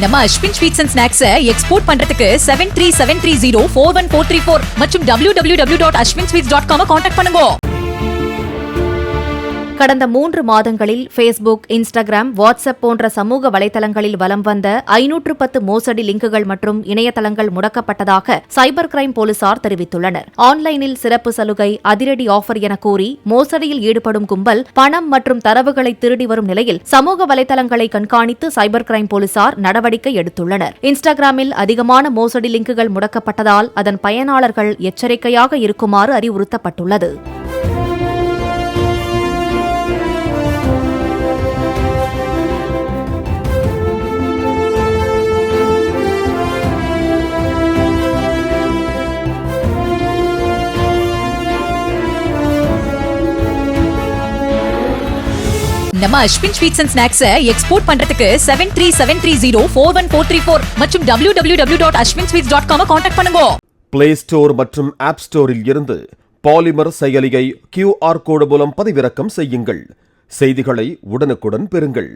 நம்ம Ashwin sweets and snacks export பண்றதுக்கு 7373041434 மற்றும் www.ashwinsweets.com கான்டாக்ட் பண்ணுங்க. கடந்த 3 மாதங்களில் ஃபேஸ்புக், இன்ஸ்டாகிராம், வாட்ஸ்அப் போன்ற சமூக வலைதளங்களில் வலம் வந்த 510 மோசடி லிங்குகள் மற்றும் இணையதளங்கள் முடக்கப்பட்டதாக சைபர் கிரைம் போலீசார் தெரிவித்துள்ளனர். ஆன்லைனில் சிறப்பு சலுகை, அதிரடி ஆஃபர் என கூறி மோசடியில் ஈடுபடும் கும்பல் பணம் மற்றும் தரவுகளை திருடி வரும் நிலையில் சமூக வலைதளங்களை கண்காணித்து சைபர் கிரைம் போலீசார் நடவடிக்கை எடுத்துள்ளனர். இன்ஸ்டாகிராமில் அதிகமான மோசடி லிங்குகள் முடக்கப்பட்டதால் அதன் பயனாளர்கள் எச்சரிக்கையாக இருக்குமாறு அறிவுறுத்தப்பட்டுள்ளது. நம்ம Ashwin sweets and snacks export பண்றதுக்கு 7373041434 மற்றும் www.ashwinsweets.com கான்டாக்ட் பண்ணுங்க. பிளே ஸ்டோர் மற்றும் ஆப் ஸ்டோரில் இருந்து பாலிமர் செயலியை QR கோடு மூலம் பதிவிறக்கம் செய்யுங்கள். செய்திகளை உடனுக்குடன் பெறுங்கள்.